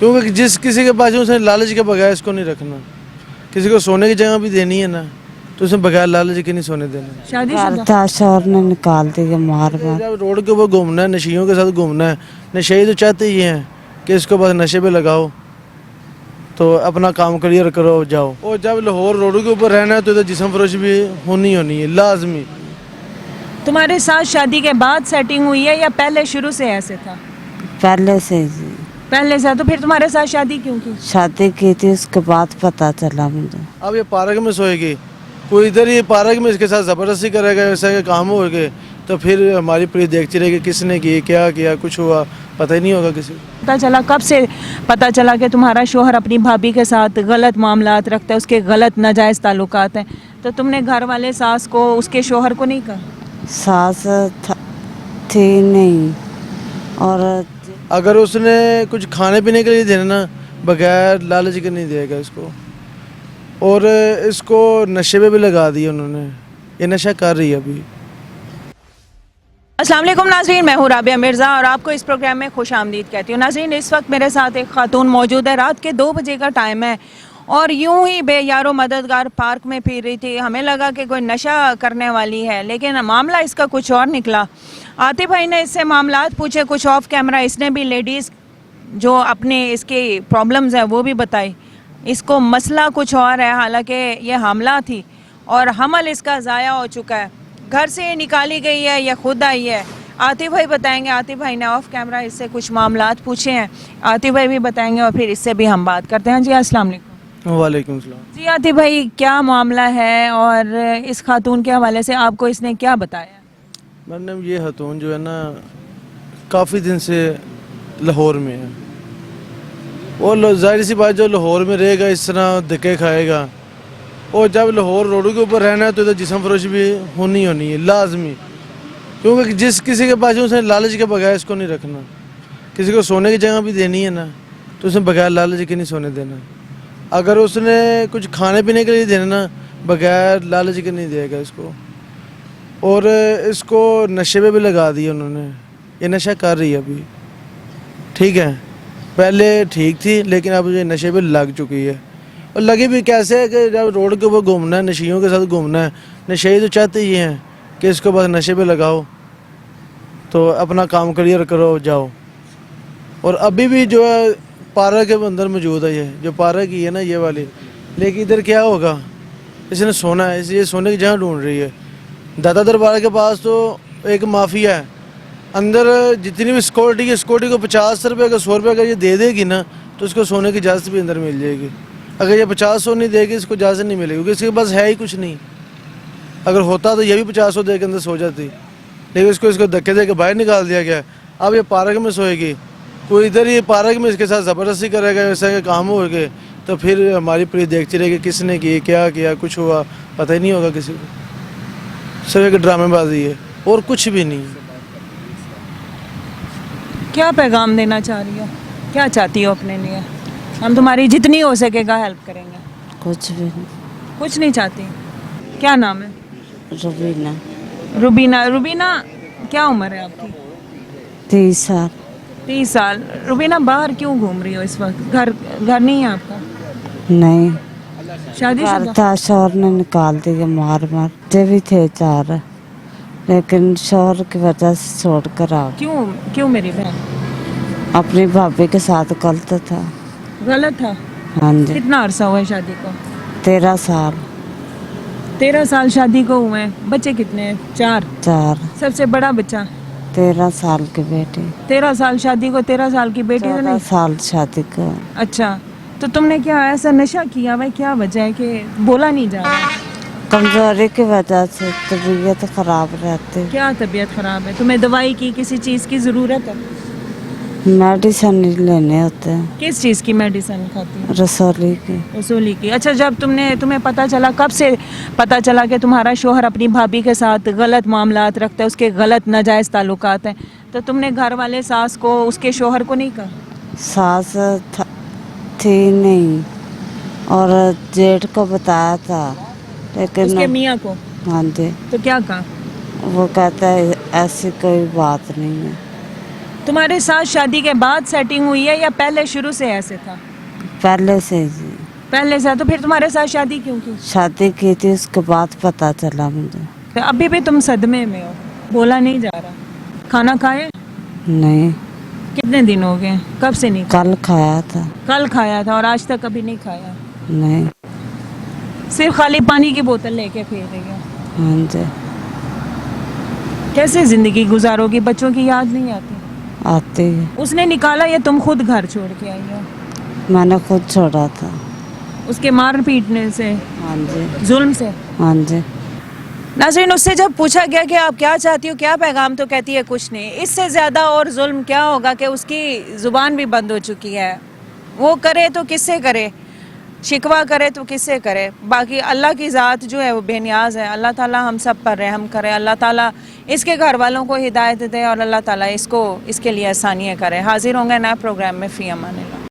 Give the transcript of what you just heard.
क्योंकि जिस किसी के पास उसने लालच के बगैर इसको नहीं रखना। किसी को सोने की जगह भी देनी है ना तो उसने बगैर लालच के नहीं सोने देना। शादीशुदा? था शोर ने निकाल दिया मार मार। जब रोड के ऊपर घूमना है, नशियों के साथ घूमना है, नशे तो चाहते ही हैं कि इसको बस नशे पे लगाओ तो अपना काम क्लियर करो जाओ। और जब लाहौर रोड के ऊपर रहना है तो इधर जिस्म फरोशी भी होनी है लाजमी। तुम्हारे साथ शादी के बाद सेटिंग हुई है या पहले शुरू से ऐसे था? पहले से जी पहले से। तो फिर तुम्हारे साथ शादी क्यों की? शादी की थी, उसके बाद पता चला मुझे। अब ये पार्क में सोएगी, कोई इधर ये पार्क में इसके साथ ज़बरदस्ती करेगा, ऐसा के काम हो गए तो फिर हमारी पुलिस देखती रहेगी किसने की क्या किया, कुछ हुआ पता ही नहीं होगा किसी को। पता चला कब से पता चला कि तुम्हारा शोहर अपनी भाभी के साथ गलत मामलात रखता है, उसके गलत नाजायज़ ताल्लुकात हैं? तो तुमने घर वाले सास को उसके शोहर को नहीं कहा? सास थी नहीं। और अगर उसने कुछ खाने पीने के लिए देना ना बगैर लालच के नहीं देगा इसको। और इसको नशे पे भी लगा दिया उन्होंने, ये नशा कर रही है अभी। अस्सलाम वालेकुम नाज़रीन, मैं हूँ राबिया मिर्ज़ा और आपको इस प्रोग्राम में खुश आमदीद कहती हूँ। नाज़रीन, इस वक्त मेरे साथ एक खातून मौजूद है। रात के 2 बजे का टाइम है और यूं ही बेयारो मददगार पार्क में फिर रही थी। हमें लगा कि कोई नशा करने वाली है, लेकिन मामला इसका कुछ और निकला। आतिफ भाई ने इससे मामलात पूछे कुछ ऑफ कैमरा, इसने भी लेडीज़ जो अपने इसके प्रॉब्लम्स हैं वो भी बताई। इसको मसला कुछ और है, हालांकि ये हामला थी और हमल इसका ज़ाया हो चुका है। घर से ये निकाली गई है या खुद आई है, आतिफ भाई बताएंगे। आतिफ भाई ने ऑफ कैमरा इससे कुछ मामलात पूछे हैं, आतिफ भाई भी बताएंगे और फिर इससे भी हम बात करते हैं। जी अस्सलाम वालेकुम। वालेकुम सलाम। जी आतिफ भाई, क्या मामला है और इस खातून के हवाले से आपको इसने क्या बताया? मैडम ये खातून जो है ना काफ़ी दिन से लाहौर में है और जाहिर सी बात जो लाहौर में रहेगा इस तरह धक्के खाएगा। और जब लाहौर रोड के ऊपर रहना है तो इधर जिस्म फरोशी भी होनी है लाजमी। क्योंकि जिस किसी के पास उसने लालच के बगैर इसको नहीं रखना। किसी को सोने की जगह भी देनी है ना तो उसने बगैर लालच के नहीं सोने देना। अगर उसने कुछ खाने पीने के लिए देना ना बगैर लालच के नहीं देगा इसको। और इसको नशे पे भी लगा दिया उन्होंने, ये नशा कर रही है अभी। ठीक है, पहले ठीक थी लेकिन अब ये नशे पे लग चुकी है। और लगी भी कैसे है कि जब रोड के ऊपर घूमना है, नशियों के साथ घूमना है, नशे तो चाहते ही हैं कि इसको बस नशे पे लगाओ तो अपना काम क्लियर करो जाओ। और अभी भी जो है पार्क के अंदर मौजूद है, ये जो पार्क ही है ना ये वाली। लेकिन इधर क्या होगा, इसने सोना है, ये सोने की जगह ढूंढ रही है। दादा दरबार के पास तो एक माफिया है, अंदर जितनी भी सिक्योरिटी है, सिक्योरिटी को 50 रुपये का 100 रुपये अगर ये दे देगी ना तो उसको सोने की इजाज़त भी अंदर मिल जाएगी। अगर ये 50-100 नहीं देगी इसको इजाज़त नहीं मिलेगी, क्योंकि इसके पास है ही कुछ नहीं। अगर होता तो ये भी 50-100 दे के अंदर सो जाती, लेकिन इसको धक्के दे के बाहर निकाल दिया गया। अब ये पार्क में सोएगी, कोई इधर ये पार्क में इसके साथ ज़बरदस्ती करेगा, ऐसा के काम हो गए तो फिर हमारी पुलिस देखती रहेगी किसने की क्या किया, कुछ हुआ पता ही नहीं होगा किसी को। सिर्फ एक ड्रामेबाजी है और कुछ भी नहीं है। क्या पैगाम देना चाह रही हो, क्या चाहती हो अपने लिए? हम तुम्हारी जितनी हो सकेगा हेल्प करेंगे। कुछ भी नहीं। कुछ नहीं चाहती? क्या नाम है? रुबीना। रुबीना। रुबीना, क्या उम्र है आपकी? 30 साल। 30 साल। रुबीना, बाहर क्यों घूम रही हो इस वक्त? घर नहीं है आपका? नहीं, शादी था शोर ने निकाल दिया मार मार। जे भी थे 4 लेकिन शोर की वजह से छोड़ कर आ गए। क्यों मेरी बहन? अपनी भाभी के साथ गलत था। गलत था? हाँ जी। कितना अरसा हुआ है शादी को? 13 साल। 13 साल शादी को हुए हैं। बच्चे कितने हैं? 4। सबसे बड़ा बच्चा? 13 साल की बेटी। 13 साल शादी को, 13 साल की बेटी तो 14 नहीं? साल शादी को। अच्छा, तो तुमने क्या ऐसा नशा किया भाई? क्या वजह है कि बोला नहीं जा रहा? कमजोरी की वजह से तबीयत खराब रहती। क्या तबीयत खराब है? तुम्हें दवाई की किसी चीज़ की ज़रूरत है? मेडिसिन लेने होते हैं। किस चीज़ की मेडिसिन खाती हो? रसोली की। रसोली की। अच्छा, जब तुम्हें पता चला, कब से पता चला कि तुम्हारा शोहर अपनी भाभी के साथ गलत मामलात रखता है, उसके गलत नाजायज़ ताल्लुकात हैं, तो तुमने घर वाले सास को उसके शोहर को नहीं कहा? सास थी नहीं और जेठ को बताया था लेकिन उसके मियाँ को? हाँ जी। तो क्या कहा? वो कहता है ऐसी कोई बात नहीं है। तुम्हारे साथ शादी के बाद सेटिंग हुई है या पहले शुरू से ऐसे था? पहले से जी पहले से। तो फिर तुम्हारे साथ शादी क्यों की? शादी की थी, उसके बाद पता चला मुझे। तो अभी भी तुम सदमे में हो, बोला नहीं जा रहा। खाना खाए? नहीं, कितने दिन हो गए? कब से नहीं? कल खाया था। कल खाया था और आज तक कभी नहीं खाया? नहीं। सिर्फ खाली पानी की बोतल लेके फिर रही हो। हाँ जी। कैसे जिंदगी गुजारोगी? बच्चों की याद नहीं आती? आती है। उसने निकाला या तुम खुद घर छोड़ के आई हो? मैंने खुद छोड़ा था। उसके मार पीटने से, हाँ जी। जुल्म से? हाँ जी। नाज़रीन, उससे जब पूछा गया कि आप क्या चाहती हो, क्या पैगाम, तो कहती है कुछ नहीं। इससे ज़्यादा और जुल्म क्या होगा कि उसकी ज़ुबान भी बंद हो चुकी है। वो करे तो किससे करे, शिकवा करे तो किससे करे। बाकी अल्लाह की ज़ात जो है वो बेनियाज़ है। अल्लाह ताला हम सब पर रहम करे, अल्लाह ताला इसके घर वालों को हिदायत दे और अल्लाह ताला इसको इसके लिए आसानियाँ करे। हाजिर होंगे नए प्रोग्राम में। फ़ी अमान अल्लाह।